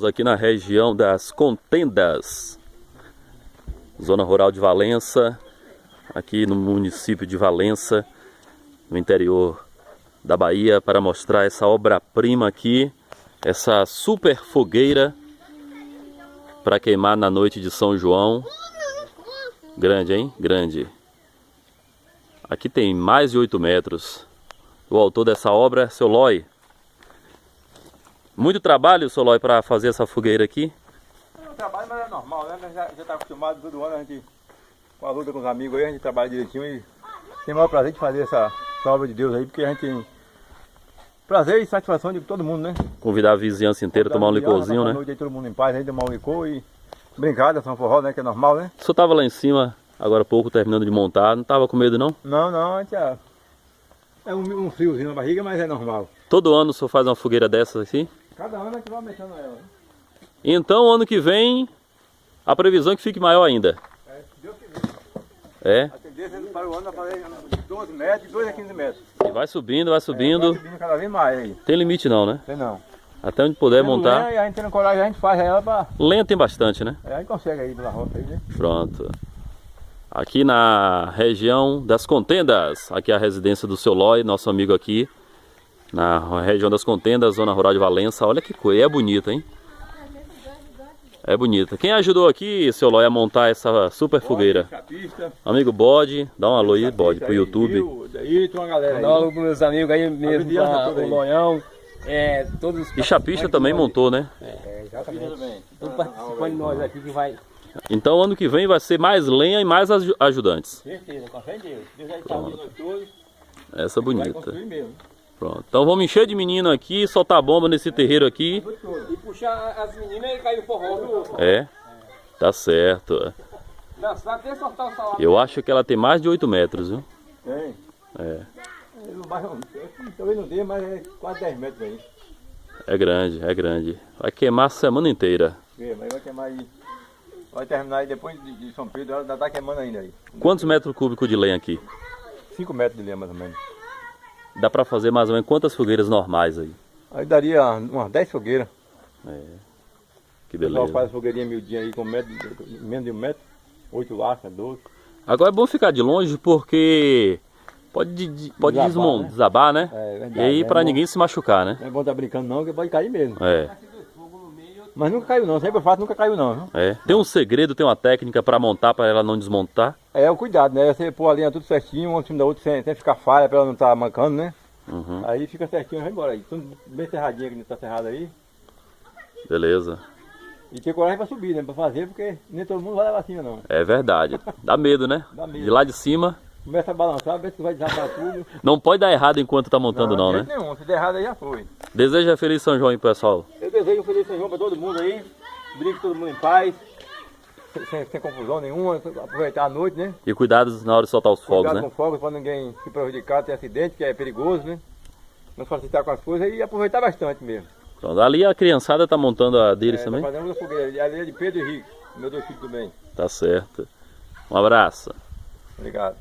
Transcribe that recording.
Aqui na região das Contendas, zona rural de Valença, aqui no município de Valença, no interior da Bahia, para mostrar essa obra-prima aqui, essa super fogueira para queimar na noite de São João. Grande, hein? Grande. Aqui tem mais de 8 metros. O autor dessa obra é seu Loi. Muito trabalho, seu Loi, para fazer essa fogueira aqui? É um trabalho, mas é normal, né? Já está acostumado todo ano, a gente, com a luta com os amigos aí, a gente trabalha direitinho e tem o maior prazer de fazer essa obra de Deus aí, porque a gente tem prazer e satisfação de todo mundo, né? Convidar a vizinhança inteira a tomar um licorzinho, né? Noite aí, todo mundo em paz, a gente tomar um licor e brincar, dançar um forró, né? Que é normal, né? O senhor estava lá em cima, agora há pouco, terminando de montar, não estava com medo, não? Não, a gente é um friozinho na barriga, mas é normal. Todo ano o senhor faz uma fogueira dessas aqui? Cada ano a gente vai aumentando ela, né? Então, ano que vem, a previsão é que fique maior ainda. É, se Deus quiser. É? A tendência é para o ano fazer 12 metros, de 2 a 15 metros. E vai subindo, vai subindo. Vai subindo cada vez mais aí. Tem limite não, né? Tem não. Até onde puder montar. Lenha, e a gente tendo coragem, a gente faz ela para... Lenha tem bastante, né? A gente consegue aí pela roça aí, né? Pronto. Aqui na região das Contendas, aqui é a residência do seu Loi, nosso amigo aqui. Na região das Contendas, zona rural de Valença. Olha que coisa, é bonita, hein? É bonita. Quem ajudou aqui, seu Loi, a montar essa super fogueira? Chapista. Amigo Bode, dá um alô aí, Bode, pro YouTube. Daí tem uma galera aí. Um alô pros meus amigos aí mesmo, o Loião, todos os... E Chapista também montou, né? Exatamente. Tudo participando de nós aqui que vai... Então ano que vem vai ser mais lenha e mais ajudantes. Certeza, com fé em Deus. Deus vai estar unindo nós todos. Essa Vai bonita. construir mesmo. Pronto. Então vamos encher de menino aqui, soltar bomba nesse terreiro aqui. E puxar as meninas e cair no forró, viu? É, tá certo. Dançar até soltar o salário. Eu acho que ela tem mais de 8 metros, viu? Tem. É, Talvez não dê, mas é quase 10 metros aí. é grande, é grande. Vai queimar a semana inteira. É, mas vai queimar aí. Vai terminar aí depois de São Pedro, ela ainda tá queimando ainda aí. Quantos metros cúbicos de lenha aqui? 5 metros de lenha mais ou menos. Dá pra fazer mais ou menos quantas fogueiras normais aí? Aí daria umas 10 fogueiras. É, que O pessoal beleza. faz fogueirinha miudinha aí com menos de 1 metro. 8 laças, 12. Agora é bom ficar de longe porque pode desabar, né? É verdade. E aí É pra bom. ninguém se machucar, né? Não é bom estar brincando não, que pode cair mesmo. É, Mas nunca caiu não, sempre eu faço, nunca caiu não. Viu? é. Tem um segredo, tem uma técnica pra montar, pra ela não desmontar. É o cuidado, né? Você pôr a linha tudo certinho, um em cima da outra, sem ficar falha pra ela não estar mancando, né? Uhum. Aí fica certinho, vai embora aí. Tudo bem cerradinho que não tá cerrado aí. Beleza. E ter coragem pra subir, né? Pra fazer, porque nem todo mundo vai levar acima não. É verdade. Dá medo, né? Dá medo. De lá de cima. Começa a balançar, vê que vai desabar tudo. Não pode dar errado enquanto tá montando não, de né? jeito nenhum, se der errado aí já foi. Deseja Feliz São João aí, pessoal. Eu desejo um feliz São João pra todo mundo aí. Brinque todo mundo em paz. Sem confusão nenhuma, aproveitar a noite, né? E cuidados na hora de soltar os fogos, Cuidado né? com fogos para ninguém se prejudicar, ter acidente, que é perigoso, né? Não facilitar com as coisas e aproveitar bastante mesmo. Pronto. Ali a criançada tá montando a deles também. Tá fazendo uma fogueira. Ali é de Pedro e Henrique, meus 2 filhos também. Tá certo. Um abraço. Obrigado.